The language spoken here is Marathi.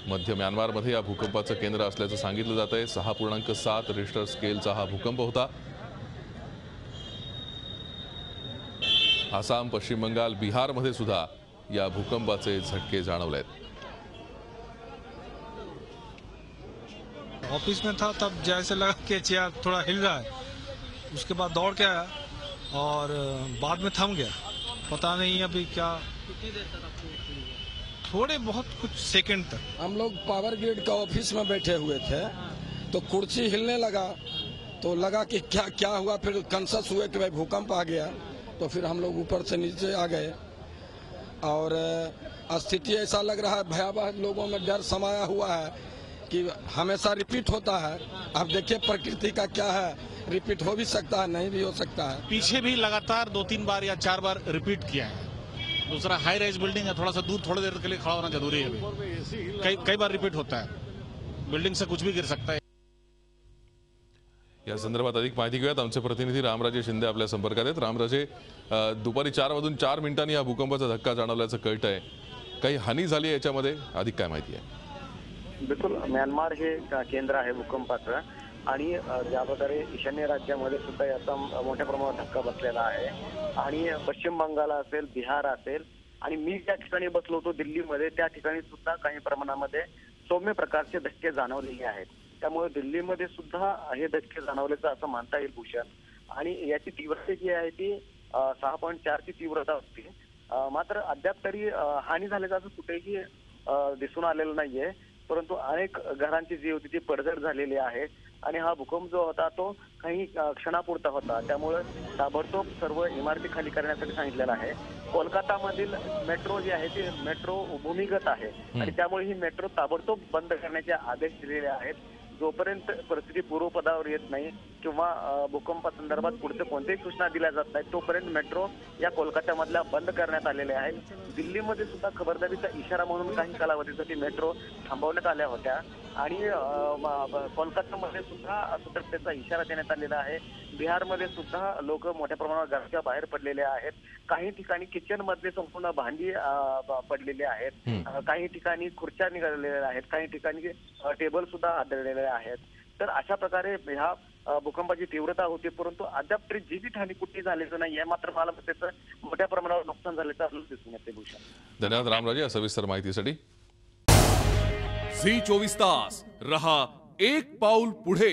मध्य म्यानमारमध्ये या भूकंपाचं केंद्र असल्याचं सांगितलं जात आहे। 6.7 रिश्टर स्केलचा हा भूकंप होता। आसाम, पश्चिम बंगाल, बिहारमध्ये सुद्धा या भूकंपाचे झटके जाणवले आहेत। ऑफिस में था तब जैसे लगा कि चेयर थोड़ा हिल रहा है, उसके बाद दौड़ के आया और बाद में थम गया। पता नहीं अभी क्या, कितनी देर तक आपको? थोड़े बहुत कुछ सेकंड तक। हम लोग पावर ग्रिड का ऑफिस में बैठे हुए थे तो कुर्सी हिलने लगा तो लगा कि क्या क्या हुआ। फिर कंसस हुए कि भाई भूकंप आ गया, तो फिर हम लोग ऊपर से नीचे आ गए और स्थिति ऐसा लग रहा है भयावह, लोगों में डर समाया हुआ है कि हमेशा रिपीट होता है। अब देखिए प्रकृति का क्या है, रिपीट हो भी सकता है, नहीं भी हो सकता है। पीछे भी लगातार 2-3 बार या 4 बार रिपीट किया है। दूसरा हाई राइज बिल्डिंग है, थोड़ा सा दूर थोड़ी देर के लिए खड़ा होना जरूरी है। कई बार रिपीट होता है, बिल्डिंग से कुछ भी गिर सकता है। या संदर्भात अधिक माहिती घेऊयात। आमचे प्रतिनिधी रामराजे शिंदे आपल्या संपर्कात आहेत। रामराजे, दुपारी 4:04 या भूकंपाचा धक्का जाणवल्याचं कळतंय। काही हानी झाली याच्यामध्ये अधिक काय माहिती आहे? बिलकुल, म्यानमार हे केंद्र आहे भूकंपाचं आणि ज्या प्रकारे ईशान्य राज्यामध्ये सुद्धा याचा मोठ्या प्रमाणात धक्का बसलेला आहे आणि पश्चिम बंगाल असेल, बिहार असेल आणि मी ज्या ठिकाणी बसलो होतो दिल्लीमध्ये, त्या ठिकाणी सुद्धा काही प्रमाणामध्ये सौम्य प्रकारचे धक्के जाणवलेले आहेत। त्यामुळे दिल्लीमध्ये सुद्धा हे धक्के जाणवल्याचं असं मानता येईल भूषण। आणि याची तीव्रता जी आहे ती 6.4 ची तीव्रता होती। मात्र अद्याप तरी हानी झाल्याचं असं कुठेही दिसून आलेलं नाहीये, परंतु अनेक घरांची जी होती ती पडझड झालेली आहे आणि हा भूकंप जो होता तो काही क्षणापुरता होता। त्यामुळे ताबडतोब सर्व इमारती खाली करण्यासाठी सांगितलेलं आहे। कोलकातामधील मेट्रो जी आहे ती मेट्रो भूमिगत आहे आणि त्यामुळे ही मेट्रो ताबडतोब बंद करण्याचे आदेश दिलेले आहेत। जोपर्यंत परिस्थिती पूर्वपदावर येत नाही किंवा भूकंपासंदर्भात पुढचे कोणत्याही सूचना दिल्या जात नाहीत तोपर्यंत मेट्रो या कोलकात्यामधल्या बंद करण्यात आलेल्या आहेत। दिल्लीमध्ये सुद्धा खबरदारीचा इशारा म्हणून काही कालावधीसाठी मेट्रो थांबवण्यात आल्या होत्या आणि कोलकातामध्ये सुद्धा सतर्कतेचा इशारा देण्यात आलेला आहे। बिहारमध्ये सुद्धा लोक मोठ्या प्रमाणावर घराच्या बाहेर पडलेले आहेत। काही ठिकाणी किचन मधले संपूर्ण भांडी पडलेली आहेत, काही ठिकाणी खुर्च्या निघालेल्या आहेत, काही ठिकाणी टेबल सुद्धा आढळलेले आहेत। तर अशा प्रकारे ह्या भूकंपाची तीव्रता होती, परंतु अद्याप तरी जीवितहानी कुठे झालेलं नाहीये। मात्र मला त्याचं मोठ्या प्रमाणावर नुकसान झाल्याचं आपल्याला दिसून येते भूषण। धन्यवाद रामराजे या सविस्तर माहितीसाठी। झी 24 तास रहा एक पाऊल पुढे।